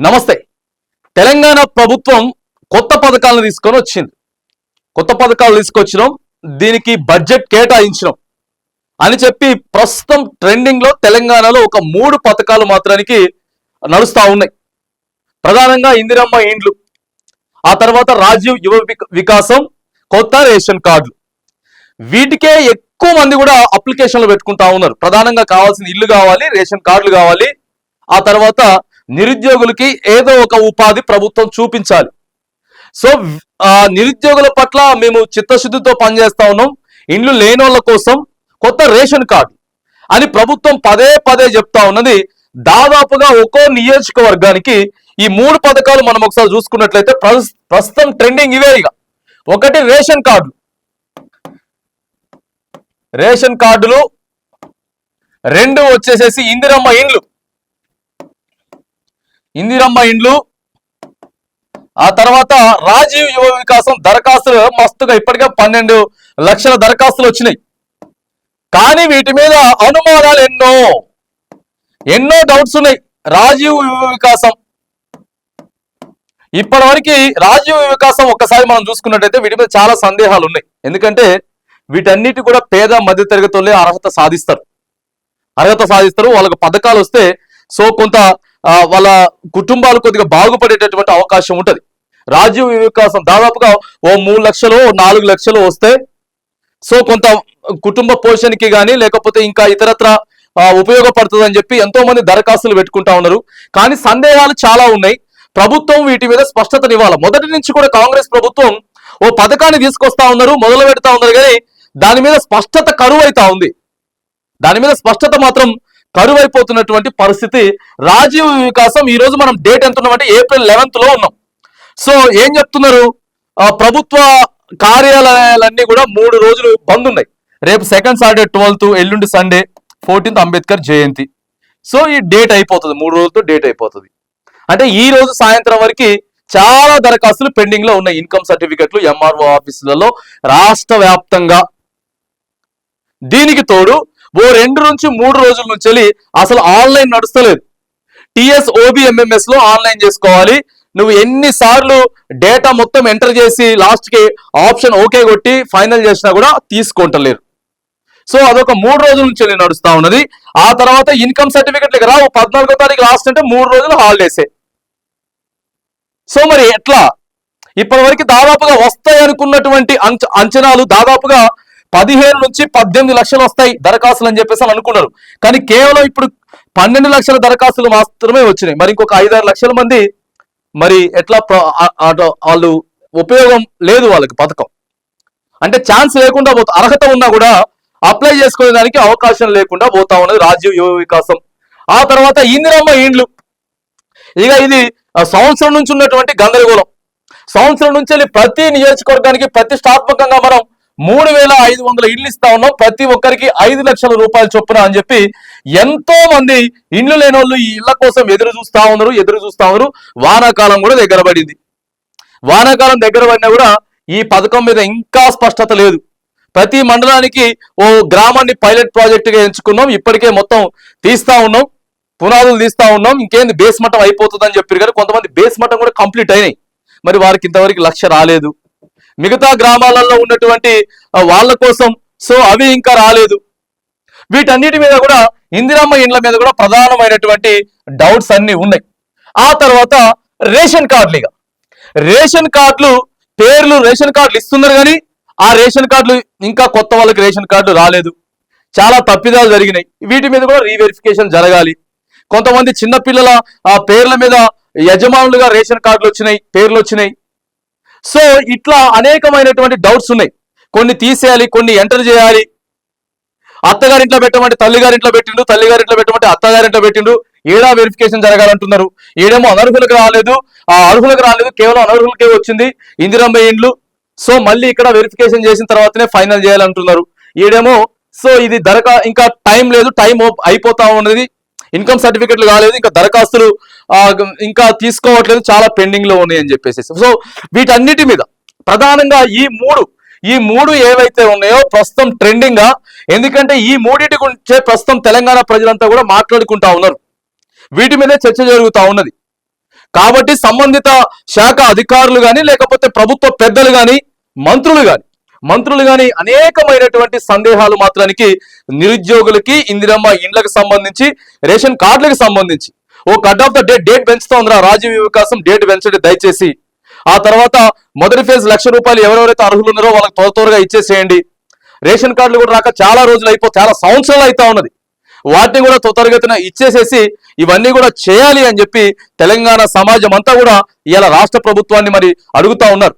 నమస్తే. తెలంగాణ ప్రభుత్వం కొత్త పథకాలను తీసుకొని వచ్చింది. కొత్త పథకాలు తీసుకొచ్చినాం, దీనికి బడ్జెట్ కేటాయించినాం అని చెప్పి ప్రస్తుతం ట్రెండింగ్ లో తెలంగాణలో ఒక 3 పథకాలు మాత్రానికి నడుస్తా ఉన్నాయి. ప్రధానంగా ఇందిరమ్మ ఇండ్లు, ఆ తర్వాత రాజీవ్ యువ వికాసం, కొత్త రేషన్ కార్డులు. వీటికే ఎక్కువ మంది కూడా అప్లికేషన్లు పెట్టుకుంటా ఉన్నారు. ప్రధానంగా కావాల్సిన ఇల్లు కావాలి, రేషన్ కార్డులు కావాలి, ఆ తర్వాత నిరుద్యోగులకి ఏదో ఒక ఉపాధి ప్రభుత్వం చూపించాలి. సో నిరుద్యోగుల పట్ల మేము చిత్తశుద్ధితో పనిచేస్తా ఉన్నాం. ఇండ్లు లేనోళ్ళ కోసం కొత్త రేషన్ కార్డు అని ప్రభుత్వం పదే పదే చెప్తా ఉన్నది. దాదాపుగా ఒక్కో నియోజకవర్గానికి ఈ 3 పథకాలు మనం ఒకసారి చూసుకున్నట్లయితే ప్రస్తుతం ట్రెండింగ్ ఇవే. ఇక ఒకటి రేషన్ కార్డులు, రేషన్ కార్డులు, 2 వచ్చేసేసి ఇందిరమ్మ ఇండ్లు, ఇందిరమ్మ ఇండ్లు, ఆ తర్వాత రాజీవ్ యువ వికాసం. దరఖాస్తులు మస్తుగా ఇప్పటికే 12 లక్షల దరఖాస్తులు వచ్చినాయి. కానీ వీటి మీద అనుమానాలు ఎన్నో డౌట్స్ ఉన్నాయి. రాజీవ్ యువ వికాసం ఇప్పటివరకు రాజీవ్ వికాసం ఒక్కసారి మనం చూసుకున్నట్టయితే వీటి మీద చాలా సందేహాలు ఉన్నాయి. ఎందుకంటే వీటన్నిటి కూడా పేద మధ్యతరగతి వాళ్ళే అర్హత సాధిస్తారు. వాళ్ళకి పథకాలు వస్తే సో కొంత వాళ్ళ కుటుంబాలు కొద్దిగా బాగుపడేటటువంటి అవకాశం ఉంటుంది. రాజీవ్ వికాసం దాదాపుగా ఓ 3 లక్షలు 4 లక్షలు వస్తే సో కొంత కుటుంబ పోషణకి కానీ లేకపోతే ఇంకా ఇతరత్ర ఉపయోగపడుతుంది అని చెప్పి ఎంతో మంది దరఖాస్తులు పెట్టుకుంటా ఉన్నారు. కానీ సందేహాలు చాలా ఉన్నాయి. ప్రభుత్వం వీటి మీద స్పష్టతనివ్వాలి. మొదటి నుంచి కూడా కాంగ్రెస్ ప్రభుత్వం ఓ పథకాన్ని తీసుకొస్తా ఉన్నారు, మొదలు పెడతా ఉన్నారు, కానీ దాని మీద స్పష్టత కరువైతా ఉంది. దాని మీద స్పష్టత మాత్రం కరువైపోతున్నటువంటి పరిస్థితి. రాజీవ్ వికాసం ఈ రోజు మనం డేట్ ఎంత ఉన్నామంటే ఏప్రిల్ 11th లో ఉన్నాం. సో ఏం చెప్తున్నారు, ప్రభుత్వ కార్యాలయాలన్నీ కూడా 3 రోజులు బంద్ ఉన్నాయి. రేపు సెకండ్ సాటర్డే 12th, ఎల్లుండి సండే 14th అంబేద్కర్ జయంతి. సో ఈ డేట్ అయిపోతుంది, 3 రోజులతో డేట్ అయిపోతుంది. అంటే ఈ రోజు సాయంత్రం వరకు చాలా దరఖాస్తులు పెండింగ్ లో ఉన్నాయి. ఇన్కమ్ సర్టిఫికెట్లు ఎంఆర్ఓ ఆఫీసులలో రాష్ట్ర వ్యాప్తంగా. దీనికి తోడు ఓ 2 నుంచి 3 రోజుల నుంచి అసలు ఆన్లైన్ నడుస్తలేదు. టిఎస్ ఓబిఎంఎంఎస్ లో ఆన్లైన్ చేసుకోవాలి. నువ్వు ఎన్నిసార్లు డేటా మొత్తం ఎంటర్ చేసి లాస్ట్ కి ఆప్షన్ ఓకే కొట్టి ఫైనల్ చేసినా కూడా తీసుకుంటలేరు. సో అదొక 3 రోజుల నుంచి నడుస్తా ఉన్నది. ఆ తర్వాత ఇన్కమ్ సర్టిఫికెట్ రావు. 14వ తారీఖు లాస్ట్ అంటే 3 రోజులు హాలిడేసే. సో మరి ఎట్లా? ఇప్పటి వరకు దాదాపుగా వస్తాయి అనుకున్నటువంటి అంచనాలు దాదాపుగా 15 నుంచి 18 లక్షలు వస్తాయి దరఖాస్తులు అని చెప్పేసి అనుకున్నారు. కానీ కేవలం ఇప్పుడు 12 లక్షల దరఖాస్తులు మాత్రమే వచ్చినాయి. మరి ఇంకొక 5-6 లక్షల మంది మరి ఎట్లా వాళ్ళు ఉపయోగం లేదు వాళ్ళకి పథకం. అంటే ఛాన్స్ లేకుండా అర్హత ఉన్నా కూడా అప్లై చేసుకునే దానికి అవకాశం లేకుండా పోతా ఉన్నది రాజీవ్ యువ వికాసం. ఆ తర్వాత ఇందిరమ్మ ఇండ్లు. ఇక ఇది సంవత్సరం నుంచి ఉన్నటువంటి గందరగోళం. సంవత్సరం నుంచి ప్రతి నియోజకవర్గానికి ప్రతిష్టాత్మకంగా మనం 3,500 ఇండ్లు ఇస్తా ఉన్నాం. ప్రతి ఒక్కరికి 5 లక్షల రూపాయలు చొప్పున అని చెప్పి ఎంతో మంది ఇండ్లు లేని వాళ్ళు ఈ ఇళ్ల కోసం ఎదురు చూస్తా ఉన్నారు. వానాకాలం కూడా దగ్గర పడింది. వానాకాలం దగ్గర పడినా కూడా ఈ పథకం మీద ఇంకా స్పష్టత లేదు. ప్రతి మండలానికి ఓ గ్రామాన్ని పైలట్ ప్రాజెక్టుగా ఎంచుకున్నాం. ఇప్పటికే మొత్తం తీస్తా ఉన్నాం, పునాదులు తీస్తా ఉన్నాం. ఇంకేంది బేస్ మట్టం అయిపోతుందని చెప్పారు, కానీ కొంతమంది బేస్ మట్టం కూడా కంప్లీట్ అయినాయి. మరి వారికి ఇంతవరకు 1 లక్ష రాలేదు. మిగతా గ్రామాలలో ఉన్నటువంటి వాళ్ళ కోసం సో అవి ఇంకా రాలేదు. వీటన్నిటి మీద కూడా ఇందిరమ్మ ఇండ్ల మీద కూడా ప్రధానమైనటువంటి డౌట్స్ అన్ని ఉన్నాయి. ఆ తర్వాత రేషన్ కార్డులు. ఇక రేషన్ కార్డులు పేర్లు రేషన్ కార్డులు ఇస్తున్నారు, కానీ ఆ రేషన్ కార్డులు ఇంకా కొత్త వాళ్ళకి రేషన్ కార్డు రాలేదు. చాలా తప్పిదాలు జరిగినాయి. వీటి మీద కూడా రీవెరిఫికేషన్ జరగాలి. కొంతమంది చిన్నపిల్లల పేర్ల మీద యజమానులుగా రేషన్ కార్డులు వచ్చినాయి, పేర్లు వచ్చినాయి. సో ఇట్లా అనేకమైనటువంటి డౌట్స్ ఉన్నాయి. కొన్ని తీసేయాలి, కొన్ని ఎంటర్ చేయాలి. అత్తగారింట్లో పెట్టమంటే తల్లిగారింట్లో పెట్టిండు, తల్లిగారింట్లో పెట్టమంటే అత్తగారింట్లో పెట్టిండు. ఏడా వెరిఫికేషన్ జరగాలంటున్నారు. ఏడేమో అనర్హులకు రాలేదు, కేవలం అనర్హులకే వచ్చింది ఇందిరమ్మ ఇండ్లు. సో మళ్ళీ ఇక్కడ వెరిఫికేషన్ చేసిన తర్వాతనే ఫైనల్ చేయాలంటున్నారు. ఈడేమో సో ఇది ఇంకా టైం లేదు, టైం అయిపోతా ఉన్నది, ఇన్కమ్ సర్టిఫికెట్లు కాలేదు, ఇంకా దరఖాస్తులు ఇంకా తీసుకోవట్లేదు, చాలా పెండింగ్ లో ఉన్నాయి అని చెప్పేసి. సో వీటన్నిటి మీద ప్రధానంగా ఈ మూడు ఏవైతే ఉన్నాయో ప్రస్తుతం ట్రెండింగ్ గా. ఎందుకంటే ఈ మూడింటి గురించే ప్రస్తుతం తెలంగాణ ప్రజలంతా కూడా మాట్లాడుకుంటా ఉన్నారు. వీటి మీదే చర్చ జరుగుతూ ఉన్నది. కాబట్టి సంబంధిత శాఖ అధికారులు కానీ లేకపోతే ప్రభుత్వ పెద్దలు కానీ మంత్రులు కానీ అనేకమైనటువంటి సందేహాలు మాత్రానికి నిరుద్యోగులకి ఇందిరమ్మ ఇండ్లకు సంబంధించి రేషన్ కార్డులకు సంబంధించి ఓ కట్ ఆఫ్ ద డేట్ పెంచుతా ఉందిరా రాజీవ్ వికాసం డేట్ పెంచండి దయచేసి. ఆ తర్వాత మొదటి ఫేజ్ ₹1,00,000 ఎవరెవరైతే అర్హులు ఉన్నారో వాళ్ళకి త్వరగా ఇచ్చేసేయండి. రేషన్ కార్డులు కూడా రాక చాలా రోజులు చాలా సంవత్సరాలు అవుతా ఉన్నది. వాటిని కూడా త్వరగతిన ఇచ్చేసేసి ఇవన్నీ కూడా చేయాలి అని చెప్పి తెలంగాణ సమాజం అంతా కూడా ఇవాళ రాష్ట్ర ప్రభుత్వాన్ని మరి అడుగుతా ఉన్నారు.